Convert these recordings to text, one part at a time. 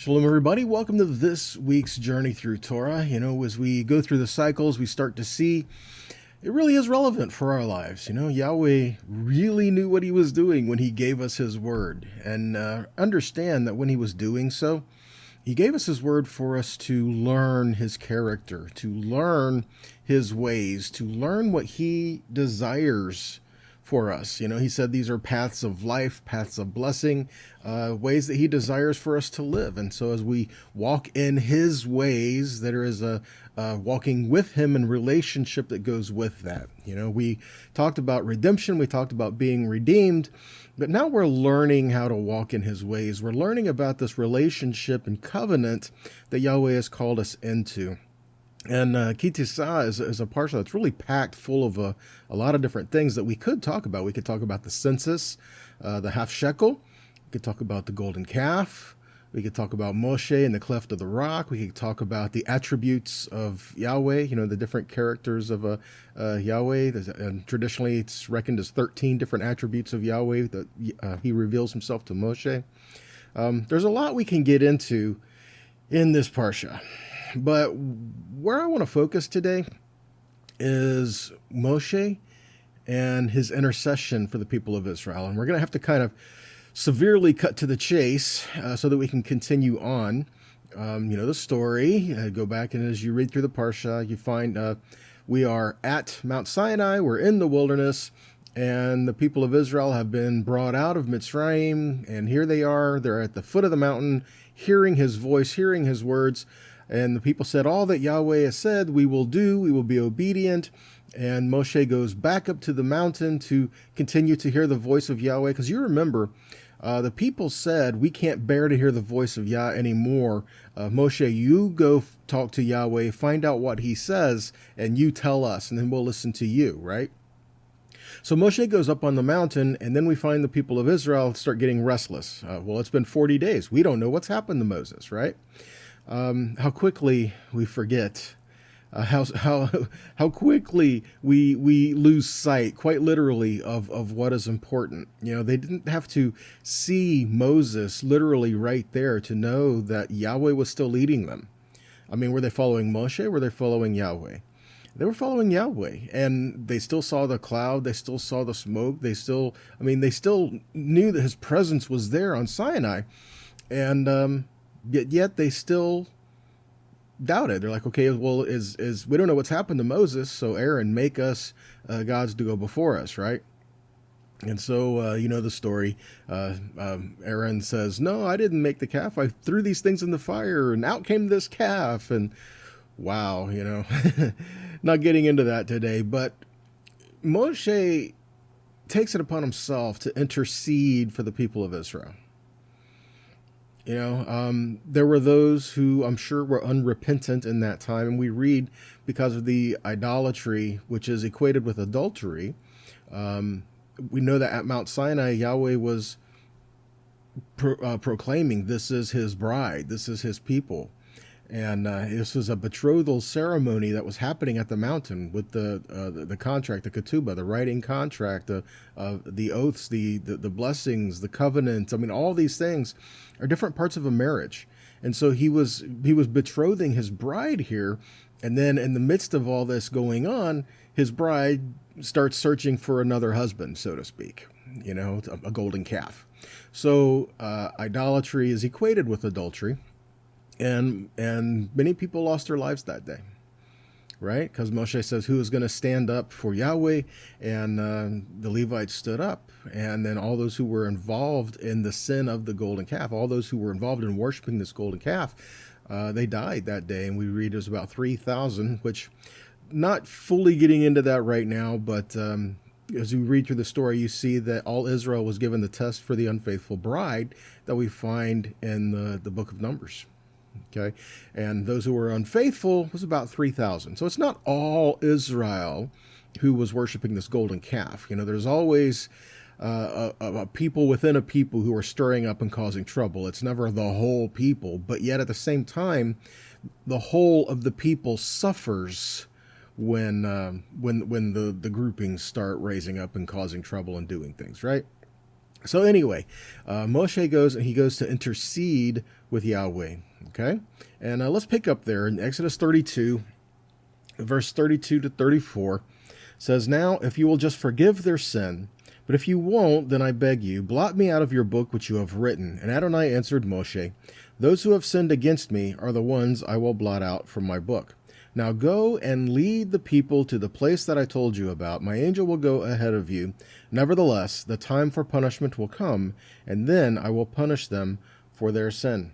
Shalom, everybody. Welcome to this week's journey through Torah. As we go through the cycles, we start to see it really is relevant for our lives. Yahweh really knew what he was doing when he gave us his word. And understand that when he was doing so, he gave us his word for us to learn his character, to learn his ways, to learn what he desires for us. He said these are paths of life, paths of blessing, ways that he desires for us to live. And so as we walk in his ways, there is a walking with him in relationship that goes with that. We talked about redemption, we talked about being redeemed, but now we're learning how to walk in his ways. We're learning about this relationship and covenant that Yahweh has called us into. And tisa is a parsha that's really packed full of a lot of different things that we could talk about. We could talk about the census, the half shekel. We could talk about the golden calf. We could talk about Moshe and the cleft of the rock. We could talk about the attributes of Yahweh, the different characters of Yahweh. And traditionally, it's reckoned as 13 different attributes of Yahweh that he reveals himself to Moshe. There's a lot we can get into in this parsha. But where I want to focus today is Moshe and his intercession for the people of Israel. And we're going to have to kind of severely cut to the chase so that we can continue on. The story, go back and as you read through the Parsha, you find we are at Mount Sinai, we're in the wilderness, and the people of Israel have been brought out of Mitzrayim, and here they are, they're at the foot of the mountain, hearing his voice, hearing his words. And the people said, all that Yahweh has said, we will do, we will be obedient. And Moshe goes back up to the mountain to continue to hear the voice of Yahweh. Because you remember, the people said, we can't bear to hear the voice of Yah anymore. Moshe, you go talk to Yahweh, find out what he says, and you tell us, and then we'll listen to you, right? So Moshe goes up on the mountain, and then we find the people of Israel start getting restless. Well, it's been 40 days. We don't know what's happened to Moses, right? How quickly we forget, how quickly we lose sight, quite literally, of what is important. They didn't have to see Moses literally right there to know that Yahweh was still leading them. I mean, were they following Moshe? Were they following Yahweh? They were following Yahweh, and they still saw the cloud. They still saw the smoke. They still knew that his presence was there on Sinai, and yet they still doubted. They're like, okay, well, is we don't know what's happened to Moses, so Aaron, make us gods to go before us, right? And so, the story, Aaron says, no, I didn't make the calf. I threw these things in the fire, and out came this calf. And wow, not getting into that today, but Moshe takes it upon himself to intercede for the people of Israel. There were those who I'm sure were unrepentant in that time. And we read because of the idolatry, which is equated with adultery. We know that at Mount Sinai, Yahweh was proclaiming, this is his bride, this is his people. And this was a betrothal ceremony that was happening at the mountain with the contract, the ketubah, the writing contract, the oaths, the blessings, the covenant. I mean, all these things are different parts of a marriage. And so he was betrothing his bride here. And then in the midst of all this going on, his bride starts searching for another husband, so to speak, a golden calf. So idolatry is equated with adultery. And many people lost their lives that day, right? Because Moshe says, who is going to stand up for Yahweh? And the Levites stood up. And then all those who were involved in the sin of the golden calf, all those who were involved in worshiping this golden calf, they died that day. And we read it was about 3,000, which not fully getting into that right now. But as you read through the story, you see that all Israel was given the test for the unfaithful bride that we find in the book of Numbers. Okay, and those who were unfaithful was about 3,000. So it's not all Israel who was worshiping this golden calf. There's always a people within a people who are stirring up and causing trouble. It's never the whole people, but yet at the same time, the whole of the people suffers when the groupings start raising up and causing trouble and doing things, right? So anyway, Moshe goes and he goes to intercede with Yahweh. Okay, and let's pick up there in Exodus 32, verse 32 to 34. Says, "Now if you will just forgive their sin, but if you won't, then I beg you, blot me out of your book which you have written." And Adonai answered Moshe, "Those who have sinned against me are the ones I will blot out from my book. Now go and lead the people to the place that I told you about. My angel will go ahead of you. Nevertheless, the time for punishment will come, and then I will punish them for their sin."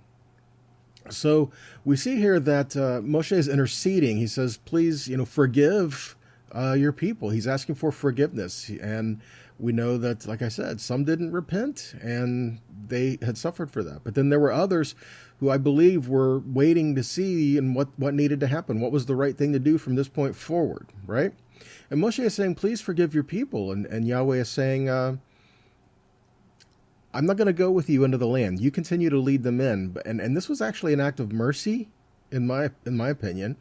So we see here that Moshe is interceding. He says, please, forgive your people. He's asking for forgiveness. And we know that, like I said, some didn't repent and they had suffered for that. But then there were others who I believe were waiting to see and what needed to happen. What was the right thing to do from this point forward, right? And Moshe is saying, please forgive your people. And Yahweh is saying, I'm not going to go with you into the land. You continue to lead them in. And this was actually an act of mercy, in my opinion,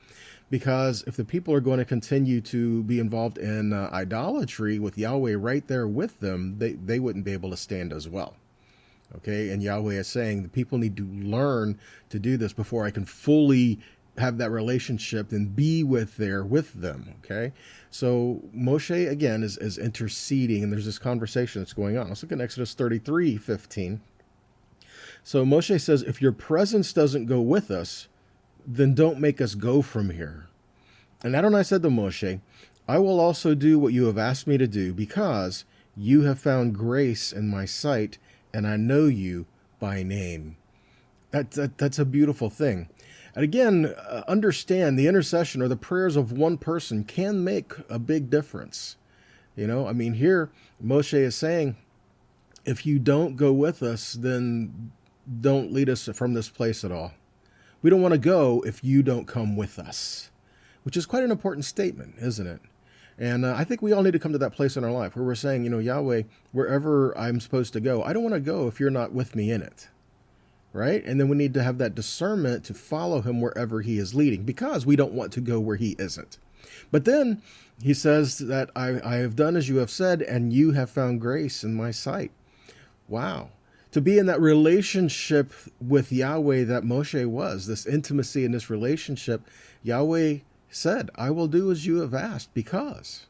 because if the people are going to continue to be involved in idolatry with Yahweh right there with them, they wouldn't be able to stand as well. Okay, and Yahweh is saying the people need to learn to do this before I can fully have that relationship and be with them. Okay, so Moshe again is interceding, and there's this conversation that's going on. Let's look at Exodus 33:15. So Moshe says, "If your presence doesn't go with us, then don't make us go from here." And Adonai said to Moshe, "I will also do what you have asked me to do, because you have found grace in my sight, and I know you by name." That's a beautiful thing. And again, understand the intercession or the prayers of one person can make a big difference. Here Moshe is saying, if you don't go with us, then don't lead us from this place at all. We don't want to go if you don't come with us, which is quite an important statement, isn't it? And I think we all need to come to that place in our life where we're saying, Yahweh, wherever I'm supposed to go, I don't want to go if you're not with me in it, right? And then we need to have that discernment to follow him wherever he is leading, because we don't want to go where he isn't. But then he says that I have done as you have said, and you have found grace in my sight. Wow. To be in that relationship with Yahweh that Moshe was, this intimacy in this relationship, Yahweh said, I will do as you have asked, because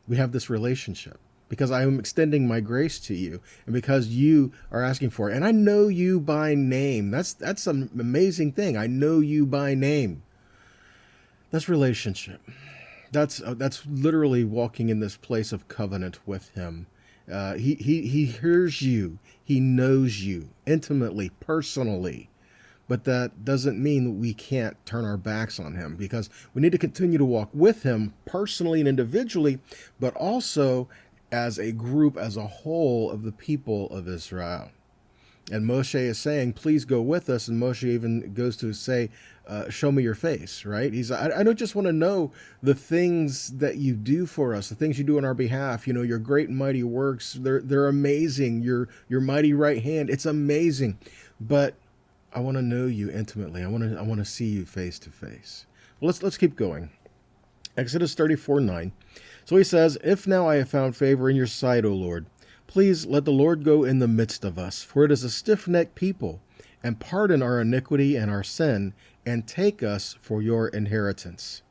we have this relationship, because I am extending my grace to you, and because you are asking for it. And I know you by name. That's an amazing thing. I know you by name. That's relationship. That's literally walking in this place of covenant with him. He hears you. He knows you intimately, personally. But that doesn't mean that we can't turn our backs on him, because we need to continue to walk with him personally and individually, but also as a group, as a whole of the people of Israel. And Moshe is saying, please go with us. And Moshe even goes to say, show me your face, right? I don't just want to know the things that you do for us, the things you do on our behalf, your great and mighty works. They're amazing. Your mighty right hand, it's amazing. But I want to know you intimately. I want to see you face to face. Well, let's keep going. Exodus 34:9. So he says, "If now I have found favor in your sight, O Lord, please let the Lord go in the midst of us, for it is a stiff-necked people, and pardon our iniquity and our sin, and take us for your inheritance."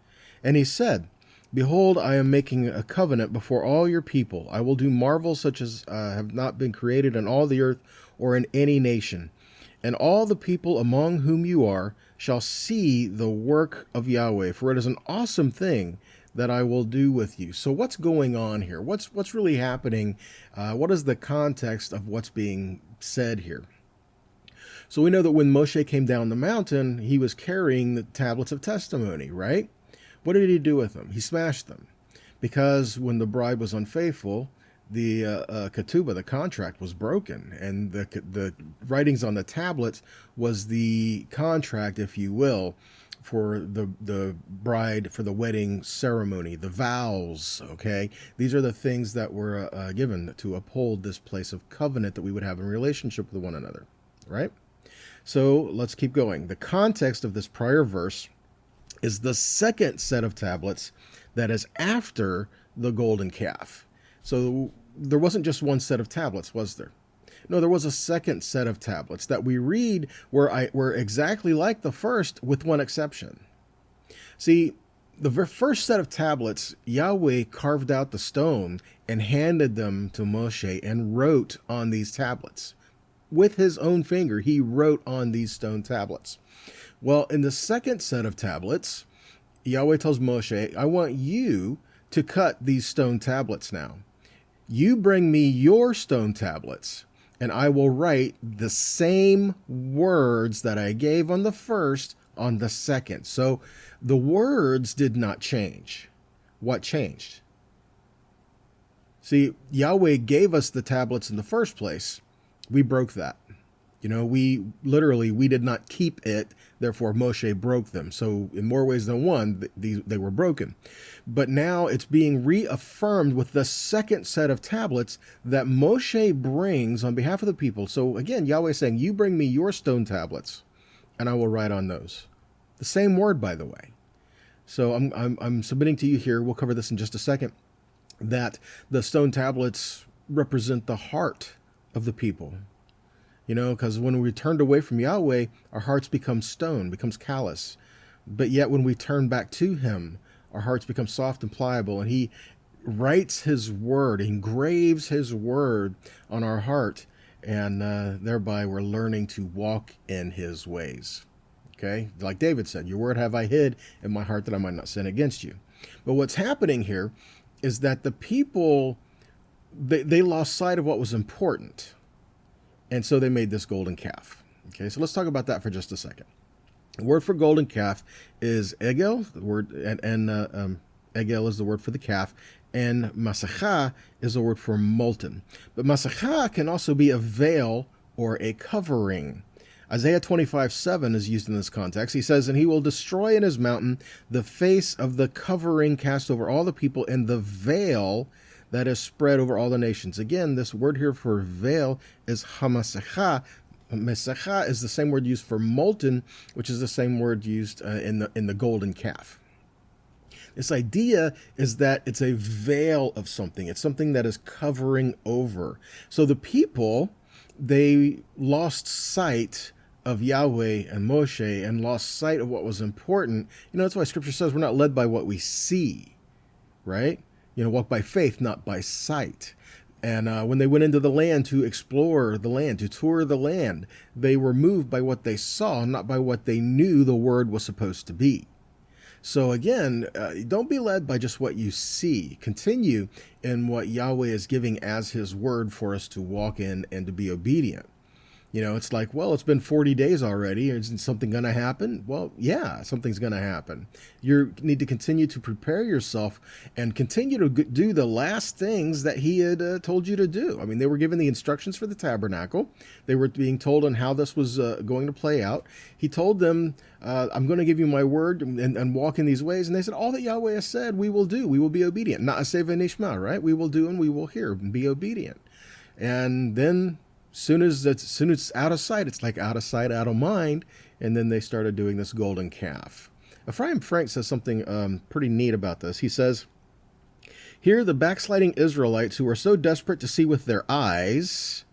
And he said, "Behold, I am making a covenant before all your people. I will do marvels such as have not been created in all the earth or in any nation. And all the people among whom you are shall see the work of Yahweh, for it is an awesome thing that I will do with you." So what's going on here? What's really happening? What is the context of what's being said here? So we know that when Moshe came down the mountain, he was carrying the tablets of testimony, right? What did he do with them? He smashed them. Because when the bride was unfaithful, the ketubah, the contract, was broken, and the writings on the tablets was the contract, if you will, for the bride, for the wedding ceremony, the vows. Okay, these are the things that were given to uphold this place of covenant that we would have in relationship with one another, right? So let's keep going. The context of this prior verse is the second set of tablets that is after the golden calf. So there wasn't just one set of tablets, was there? No, there was a second set of tablets that we read were exactly like the first, with one exception. See, the first set of tablets, Yahweh carved out the stone and handed them to Moshe and wrote on these tablets. With his own finger, he wrote on these stone tablets. Well, in the second set of tablets, Yahweh tells Moshe, I want you to cut these stone tablets now. You bring me your stone tablets, and I will write the same words that I gave on the first on the second. So the words did not change. What changed? See, Yahweh gave us the tablets in the first place. We broke that. We did not keep it. Therefore, Moshe broke them. So in more ways than one, they were broken. But now it's being reaffirmed with the second set of tablets that Moshe brings on behalf of the people. So again, Yahweh is saying, you bring me your stone tablets and I will write on those. The same word, by the way. So I'm submitting to you here, we'll cover this in just a second, that the stone tablets represent the heart of the people. Because when we turned away from Yahweh, our hearts become stone, becomes callous. But yet when we turn back to him, our hearts become soft and pliable, and he writes his word, engraves his word on our heart, and thereby we're learning to walk in his ways. Okay? Like David said, your word have I hid in my heart that I might not sin against you. But what's happening here is that the people, they lost sight of what was important. And so they made this golden calf. Okay, so let's talk about that for just a second. The word for golden calf is egel, the word, and egel is the word for the calf, and masacha is the word for molten. But masacha can also be a veil or a covering. Isaiah 25:7 is used in this context. He says, and he will destroy in his mountain the face of the covering cast over all the people, and the veil that is spread over all the nations. Again, this word here for veil is hamasecha. Mesecha is the same word used for molten, which is the same word used in the golden calf. This idea is that it's a veil of something. It's something that is covering over. So the people, they lost sight of Yahweh and Moshe and lost sight of what was important. That's why Scripture says we're not led by what we see, right? Walk by faith, not by sight. And when they went into the land to explore the land, to tour the land, they were moved by what they saw, not by what they knew the word was supposed to be. So again, don't be led by just what you see. Continue in what Yahweh is giving as his word for us to walk in and to be obedient. It's like, well, it's been 40 days already. Isn't something going to happen? Well, yeah, something's going to happen. You need to continue to prepare yourself and continue to do the last things that he had told you to do. I mean, they were given the instructions for the tabernacle. They were being told on how this was going to play out. He told them, I'm going to give you my word and walk in these ways. And they said, all that Yahweh has said, we will do. We will be obedient. Na'aseh v'nishma, right? We will do and we will hear and be obedient. And then soon as it's out of sight, it's like out of sight, out of mind. And then they started doing this golden calf. Ephraim Frank says something pretty neat about this. He says, here the backsliding Israelites who were so desperate to see with their eyes,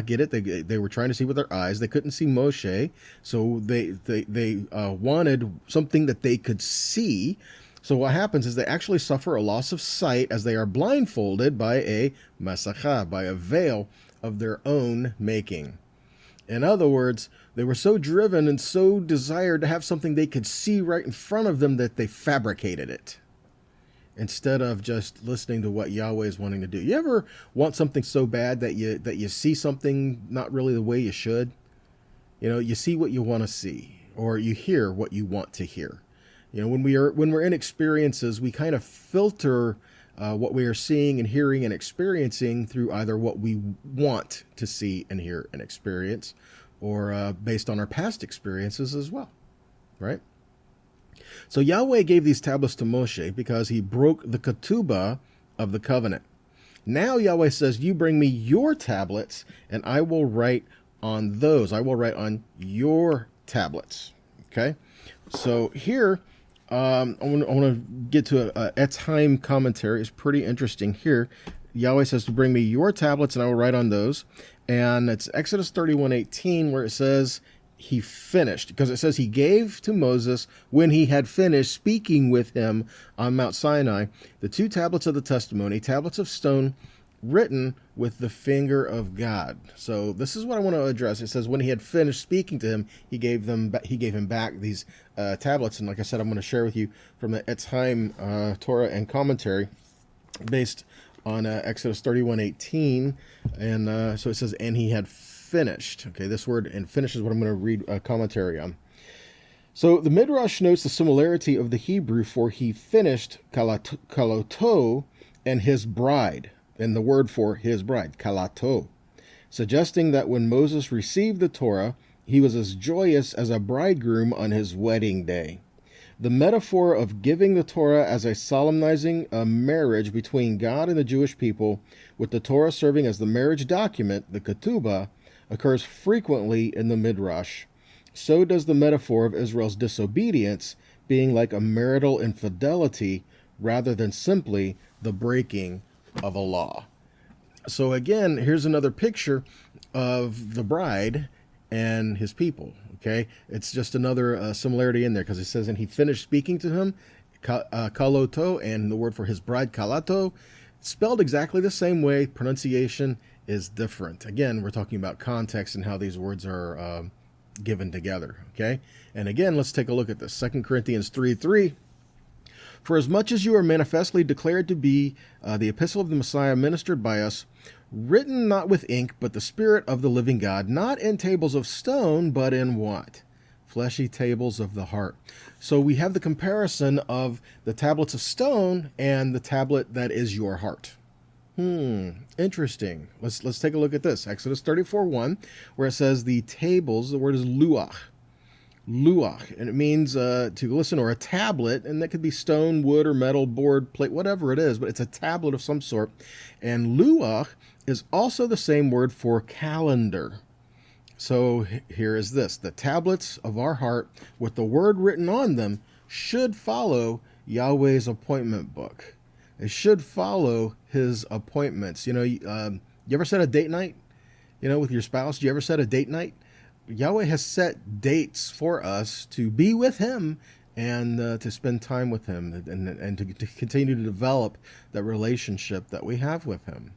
get it? They were trying to see with their eyes. They couldn't see Moshe, so they wanted something that they could see. So what happens is they actually suffer a loss of sight as they are blindfolded by a masacha, by a veil of their own making. In other words, they were so driven and so desired to have something they could see right in front of them that they fabricated it instead of just listening to what Yahweh is wanting to do. You ever want something so bad that you see something not really the way you should? You see what you want to see, or you hear what you want to hear. When we're in experiences, we kind of filter what we are seeing and hearing and experiencing through either what we want to see and hear and experience, or based on our past experiences as well, right? So Yahweh gave these tablets to Moshe because he broke the ketubah of the covenant. Now Yahweh says, you bring me your tablets and I will write on those. I will write on your tablets. Okay? So here, I want to get to a time commentary. It's pretty interesting here. Yahweh says to bring me your tablets and I will write on those. And it's Exodus 31:18 where it says he finished, because it says he gave to Moses when he had finished speaking with him on Mount Sinai the 2 tablets of the testimony, tablets of stone written with the finger of God. So this is what I want to address. It says when he had finished speaking to him, he gave him back these tablets. And like I said, I'm going to share with you from the Etz Chaim Torah and commentary based on Exodus 31:18. And so it says, and he had finished. Okay, this word and finish is what I'm going to read a commentary on. So the Midrash notes the similarity of the Hebrew for he finished, kalato, and his bride, and the word for his bride, kalato, suggesting that when Moses received the Torah, he was as joyous as a bridegroom on his wedding day. The metaphor of giving the Torah as a solemnizing a marriage between God and the Jewish people, with the Torah serving as the marriage document, the ketubah, occurs frequently in the Midrash. So does the metaphor of Israel's disobedience being like a marital infidelity rather than simply the breaking of a law. So again, here's another picture of the bride and his people. Okay, it's just another similarity in there, because it says, and he finished speaking to him, kaloto, and the word for his bride, kalato, spelled exactly the same way. Pronunciation is different. Again, we're talking about context and how these words are given together. Okay, and again, let's take a look at this. 2 Corinthians 3:3. For as much as you are manifestly declared to be the epistle of the Messiah ministered by us, written not with ink, but the Spirit of the living God, not in tables of stone, but in what? Fleshy tables of the heart. So we have the comparison of the tablets of stone and the tablet that is your heart. Interesting. Let's take a look at this. Exodus 34:1, where it says the tables, the word is luach. Luach, and it means to listen, or a tablet, and that could be stone, wood, or metal, board, plate, whatever it is, but it's a tablet of some sort. And luach is also the same word for calendar. So here is this. The tablets of our heart with the word written on them should follow Yahweh's appointment book. It should follow his appointments. You ever set a date night, with your spouse? Do you ever set a date night? Yahweh has set dates for us to be with him and to spend time with him and to continue to develop that relationship that we have with him.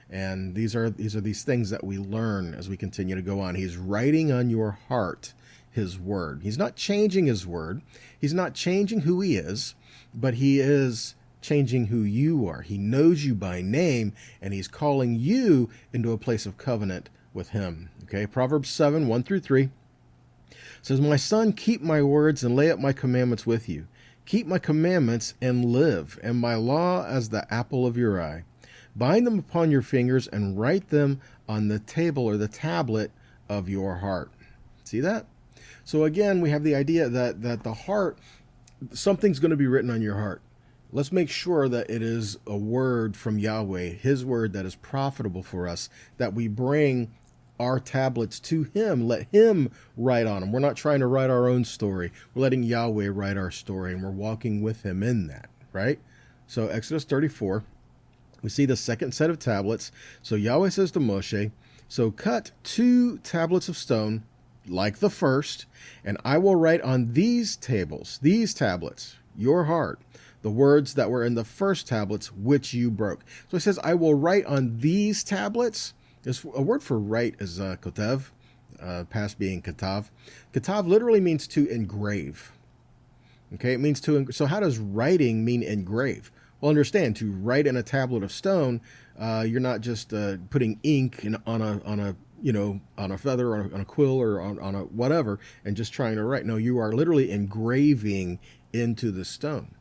And these are these things that we learn as we continue to go on. He's writing on your heart his word. He's not changing his word. He's not changing who he is, but he is changing who you are. He knows you by name, and he's calling you into a place of covenant with him. Okay, Proverbs 7:1-3 says, my son, keep my words and lay up my commandments with you. Keep my commandments and live, and my law as the apple of your eye. Bind them upon your fingers and write them on the table or the tablet of your heart. See that? So again, we have the idea that the heart, something's going to be written on your heart. Let's make sure that it is a word from Yahweh, his word that is profitable for us, that we bring our tablets to him. Let him write on them. We're not trying to write our own story. We're letting Yahweh write our story, and we're walking with him in that, right? So Exodus 34, we see the second set of tablets. So Yahweh says to Moshe, so cut 2 tablets of stone like the first, and I will write on these tablets, your heart, the words that were in the first tablets which you broke. So it says, I will write on these tablets. A word for write is kotev, past being katav. Katav literally means to engrave. Okay, it means to. So how does writing mean engrave? Well, understand, to write in a tablet of stone, you're not just putting ink on a feather, on a quill, or on a whatever, and just trying to write. No, you are literally engraving into the stone.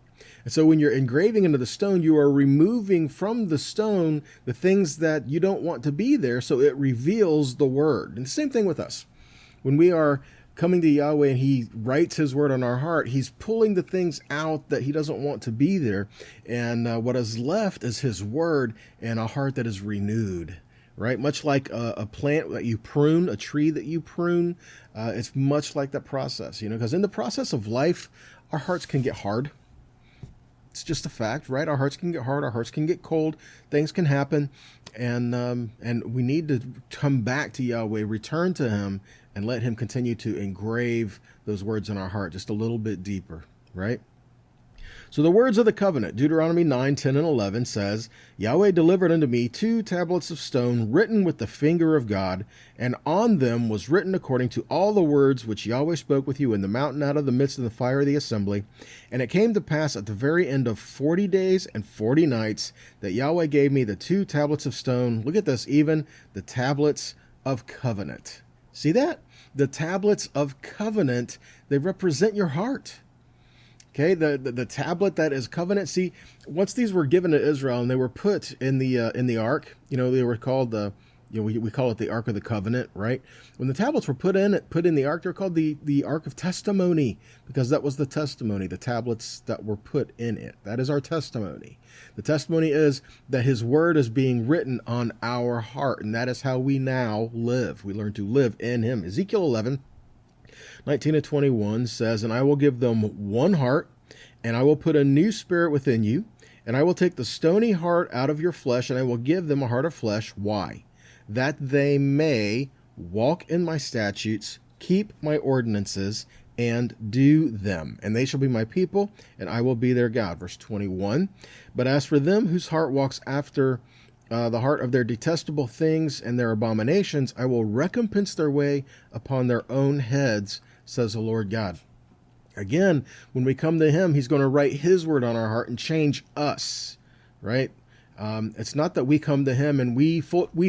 And so when you're engraving into the stone, you are removing from the stone the things that you don't want to be there, so it reveals the word. And the same thing with us. When we are coming to Yahweh and he writes his word on our heart, he's pulling the things out that he doesn't want to be there. And what is left is his word and a heart that is renewed, right? Much like a plant that you prune, a tree that you prune, it's much like that process, because in the process of life, our hearts can get hard. It's just a fact, right? Our hearts can get hard. Our hearts can get cold. Things can happen. And we need to come back to Yahweh, return to him, and let him continue to engrave those words in our heart just a little bit deeper, right? So the words of the covenant, Deuteronomy 9, 10, and 11 says, Yahweh delivered unto me 2 tablets of stone written with the finger of God, and on them was written according to all the words which Yahweh spoke with you in the mountain out of the midst of the fire of the assembly. And it came to pass at the very end of 40 days and 40 nights that Yahweh gave me the 2 tablets of stone. Look at this, even the tablets of covenant. See that? The tablets of covenant, they represent your heart. Okay, the tablet that is covenant. See, once these were given to Israel and they were put in the ark, they were called we call it the Ark of the Covenant, right? When the tablets were put in the ark, they're called the Ark of Testimony, because that was the testimony, the tablets that were put in it. That is our testimony. The testimony is that his word is being written on our heart, and that is how we now live. We learn to live in him. Ezekiel 11, 19 and 21 says, And I will give them one heart, and I will put a new spirit within you, and I will take the stony heart out of your flesh, and I will give them a heart of flesh. Why? That they may walk in my statutes, keep my ordinances, and do them. And they shall be my people, and I will be their God. Verse 21, But as for them whose heart walks after the heart of their detestable things and their abominations, I will recompense their way upon their own heads, says the Lord God. Again, when we come to him, he's going to write his word on our heart and change us, right? It's not that we come to him and we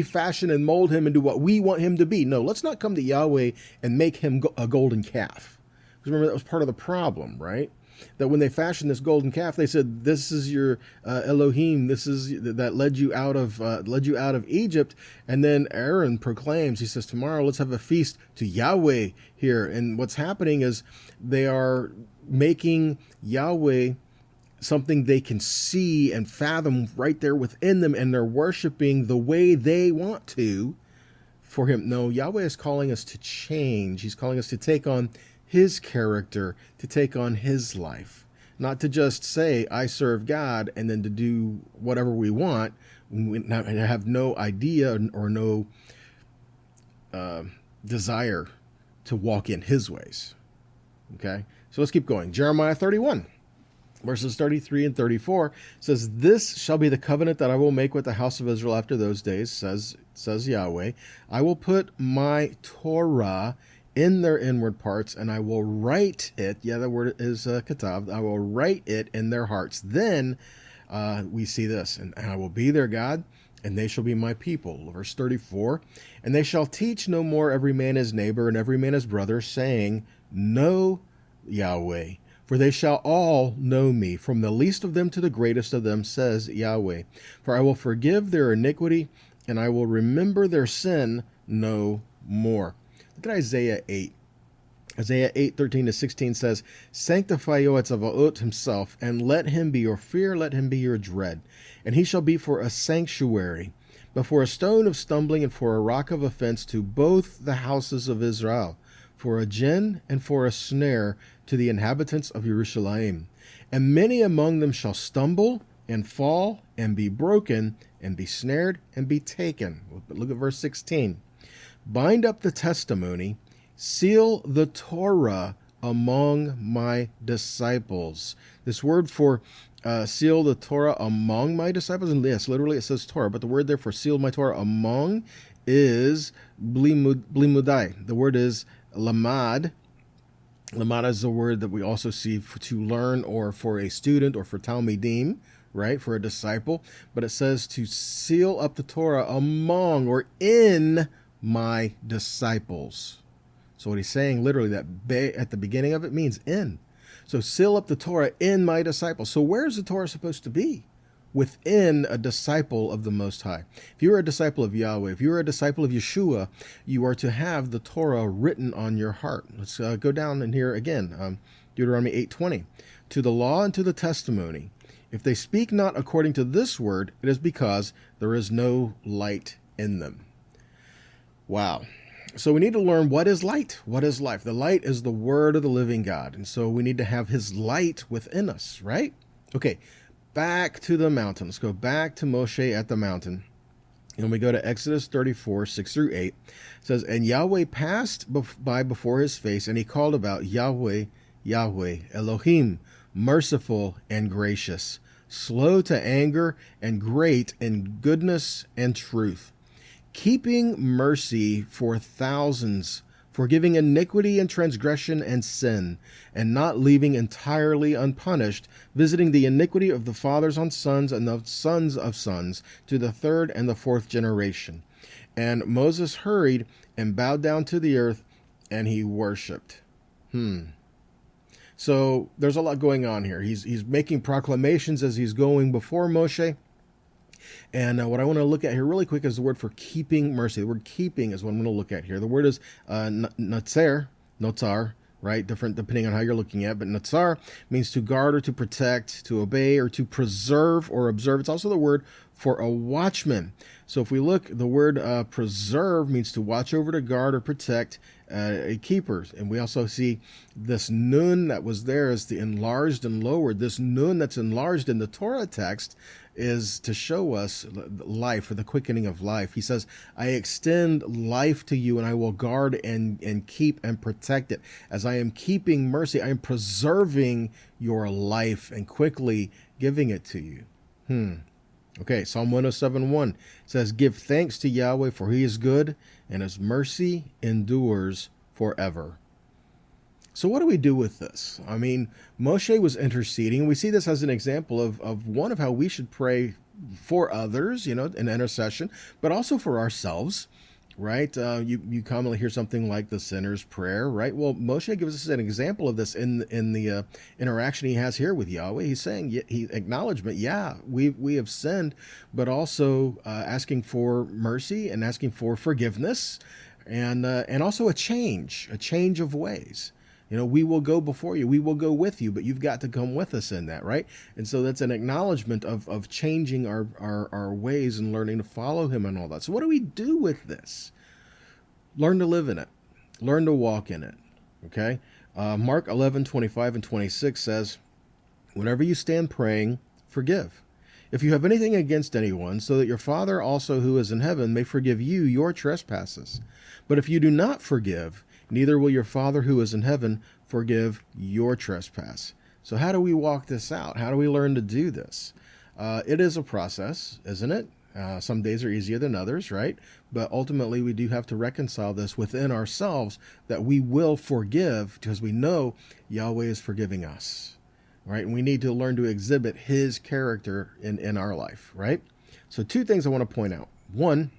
fashion and mold him into what we want him to be. No, let's not come to Yahweh and make him a golden calf. Because remember, that was part of the problem, right? That when they fashioned this golden calf, they said, "This is your Elohim. This is that led you out of Egypt." And then Aaron proclaims, he says, "Tomorrow, let's have a feast to Yahweh here." And what's happening is they are making Yahweh something they can see and fathom right there within them, and they're worshiping the way they want to for him. No, Yahweh is calling us to change. He's calling us to take on his character, to take on his life, not to just say, I serve God, and then to do whatever we want, and have no idea or no desire to walk in his ways. Okay, so let's keep going. Jeremiah 31. Verses 33 and 34 says, This shall be the covenant that I will make with the house of Israel after those days, says Yahweh. I will put my Torah in their inward parts, and I will write it. Yeah, the word is katav. I will write it in their hearts. Then we see this, and I will be their God, and they shall be my people. Verse 34, And they shall teach no more every man his neighbor and every man his brother, saying, Know Yahweh. For they shall all know me, from the least of them to the greatest of them, says Yahweh. For I will forgive their iniquity, and I will remember their sin no more. Look at Isaiah 8. Isaiah 8, 13 to 16 says, Sanctify Yoetzavaot himself, and let him be your fear, let him be your dread. And he shall be for a sanctuary, but for a stone of stumbling and for a rock of offense to both the houses of Israel, for a gin and for a snare to the inhabitants of Jerusalem. And many among them shall stumble and fall and be broken and be snared and be taken. But look at verse 16. Bind up the testimony, seal the Torah among my disciples. This word for seal the Torah among my disciples, and yes, literally it says Torah, but the word there for seal my Torah among is blimudai. The word is lamad. Lamad is the word that we also see to learn, or for a student, or for talmidim, right, for a disciple. But it says to seal up the Torah among or in my disciples. So what he's saying literally, that at the beginning of it means in. So seal up the Torah in my disciples. So where's the Torah supposed to be? Within a disciple of the Most High. If you are a disciple of Yahweh, if you are a disciple of Yeshua, you are to have the Torah written on your heart. Let's go down in here again. Deuteronomy 8:20. To the law and to the testimony. If they speak not according to this word, it is because there is no light in them. Wow. So we need to learn what is light. What is life? The light is the word of the living God. And so we need to have his light within us, right? Okay. back to the mountain. Let's go back to Moshe at the mountain. And we go to Exodus 34, 6 through 8. It says, And Yahweh passed by before his face, and he called about Yahweh, Yahweh, Elohim, merciful and gracious, slow to anger, and great in goodness and truth, keeping mercy for thousands, forgiving iniquity and transgression and sin, and not leaving entirely unpunished, visiting the iniquity of the fathers on sons and the sons of sons to the third and the fourth generation. And Moses hurried and bowed down to the earth, and he worshipped. So there's a lot going on here. He's making proclamations as he's going before Moshe. And what I want to look at here really quick is the word for keeping mercy. The word keeping is what I'm going to look at here. The word is natzar, right? Different depending on how you're looking at. But natzar means to guard or to protect, to obey or to preserve or observe. It's also the word for a watchman. So if we look, the word preserve means to watch over, to guard or protect, a keeper. And we also see this nun that was there as the enlarged and lowered. This nun that's enlarged in the Torah text is to show us life, or the quickening of life. He says, I extend life to you, and I will guard and keep and protect it. As I am keeping mercy, I am preserving your life and quickly giving it to you. Okay, Psalm 107:1 says, Give thanks to Yahweh, for he is good, and his mercy endures forever. So what do we do with this? I mean, Moshe was interceding. We see this as an example of one of how we should pray for others, in intercession, but also for ourselves, right? You commonly hear something like the sinner's prayer, right? Well, Moshe gives us an example of this in the interaction he has here with Yahweh. He's saying, acknowledgement, we have sinned, but also asking for mercy and asking for forgiveness, and also a change of ways. We will go before you. We will go with you, but you've got to come with us in that, right? And so that's an acknowledgement of changing our ways and learning to follow him and all that. So what do we do with this? Learn to live in it. Learn to walk in it, okay? Mark 11:25 and 26 says, Whenever you stand praying, forgive, if you have anything against anyone, so that your Father also who is in heaven may forgive you your trespasses. But if you do not forgive, neither will your Father who is in heaven forgive your trespass. So how do we walk this out? How do we learn to do this? It is a process, isn't it? Some days are easier than others, right? But ultimately, we do have to reconcile this within ourselves, that we will forgive because we know Yahweh is forgiving us, right? And we need to learn to exhibit his character in our life, right? So two things I want to point out. One,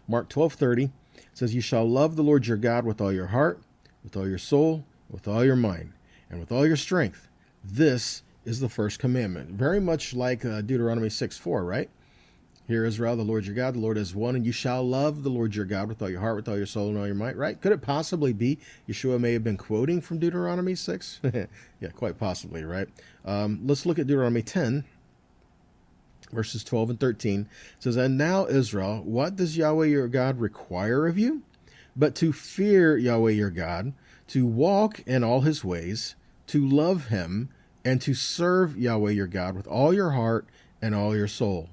Mark 12:30 says, You shall love the Lord your God with all your heart, with all your soul, with all your mind, and with all your strength. This is the first commandment. Very much like Deuteronomy 6:4, right? Hear, Israel, the Lord your God, the Lord is one, and you shall love the Lord your God with all your heart, with all your soul, and all your might, right? Could it possibly be Yeshua may have been quoting from Deuteronomy 6? Yeah, quite possibly, right? Let's look at Deuteronomy 10. Verses 12 and 13 it says, And now, Israel, what does Yahweh your God require of you? But to fear Yahweh your God, to walk in all his ways, to love him, and to serve Yahweh your God with all your heart and all your soul,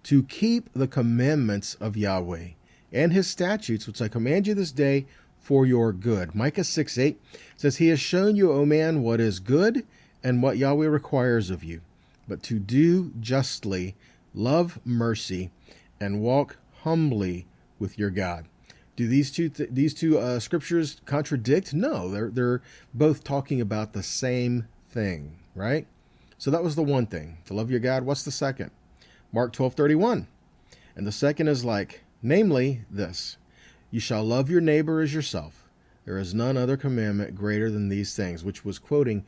to keep the commandments of Yahweh and his statutes, which I command you this day for your good. Micah 6:8 says, He has shown you, O man, what is good and what Yahweh requires of you, but to do justly, love mercy, and walk humbly with your God. Do these two scriptures contradict? No, they're both talking about the same thing, right? So that was the one thing, to love your God. What's the second? Mark 12:31. And the second is namely this, You shall love your neighbor as yourself. There is none other commandment greater than these things, which was quoting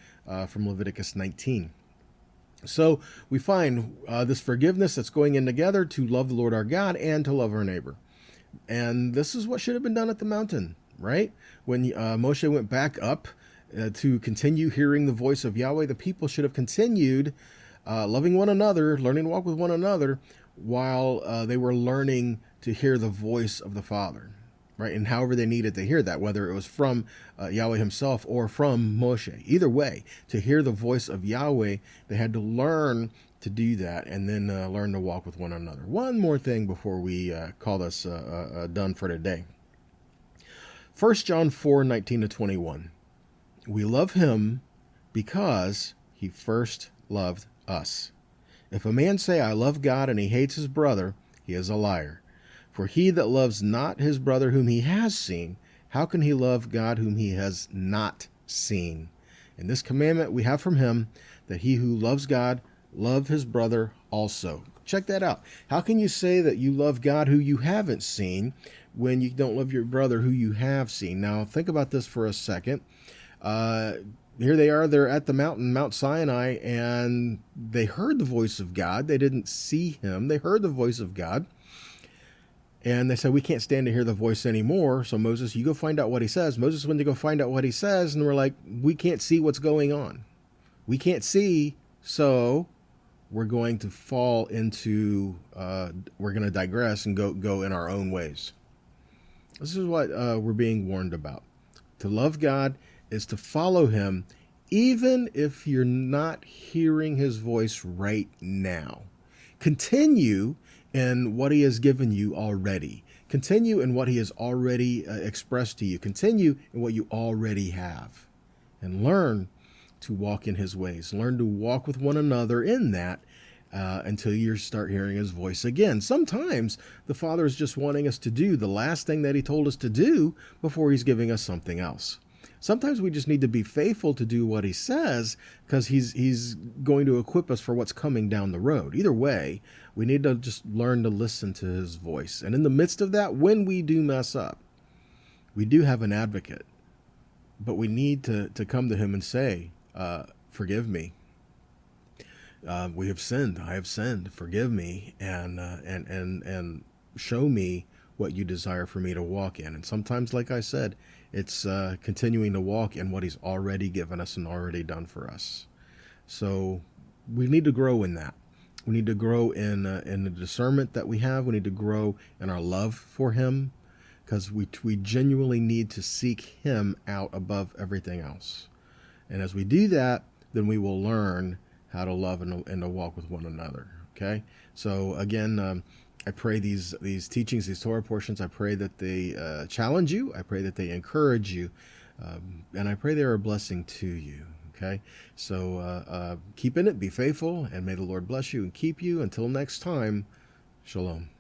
from Leviticus 19. So we find this forgiveness that's going in together to love the Lord our God and to love our neighbor. And this is what should have been done at the mountain, right? When Moshe went back up to continue hearing the voice of Yahweh, the people should have continued loving one another, learning to walk with one another, while they were learning to hear the voice of the Father, right? And however they needed to hear that, whether it was from Yahweh himself or from Moshe. Either way, to hear the voice of Yahweh, they had to learn to do that, and then learn to walk with one another. One more thing before we call this done for today. 1 John 4:19-21. We love him because he first loved us. If a man say, I love God, and he hates his brother, he is a liar. For he that loves not his brother whom he has seen, how can he love God whom he has not seen? And this commandment we have from him, that he who loves God love his brother also. Check that out. How can you say that you love God who you haven't seen when you don't love your brother who you have seen? Now, think about this for a second. Here they are, they're at the mountain, Mount Sinai, and they heard the voice of God. They didn't see him. They heard the voice of God. And they said, we can't stand to hear the voice anymore. So Moses, you go find out what he says. Moses went to go find out what he says, and we're like, we can't see what's going on. We can't see, so we're going to fall into, we're going to digress and go in our own ways. This is what we're being warned about. To love God is to follow him, even if you're not hearing his voice right now. Continue in what he has given you already. Continue in what he has already expressed to you. Continue in what you already have. And learn to walk in his ways. Learn to walk with one another in that until you start hearing his voice again. Sometimes the Father is just wanting us to do the last thing that he told us to do before he's giving us something else. Sometimes we just need to be faithful to do what he says because he's going to equip us for what's coming down the road. Either way, we need to just learn to listen to his voice. And in the midst of that, when we do mess up, we do have an advocate. But we need to come to him and say, forgive me. We have sinned. I have sinned. Forgive me and show me what you desire for me to walk in. And sometimes, like I said, it's continuing to walk in what he's already given us and already done for us. So we need to grow in that. We need to grow in the discernment that we have. We need to grow in our love for him, because we genuinely need to seek him out above everything else. And as we do that, then we will learn how to love and to walk with one another. Okay? So again, I pray these teachings, these Torah portions, I pray that they challenge you. I pray that they encourage you. And I pray they're a blessing to you. Okay? So keep in it, be faithful, and may the Lord bless you and keep you. Until next time, shalom.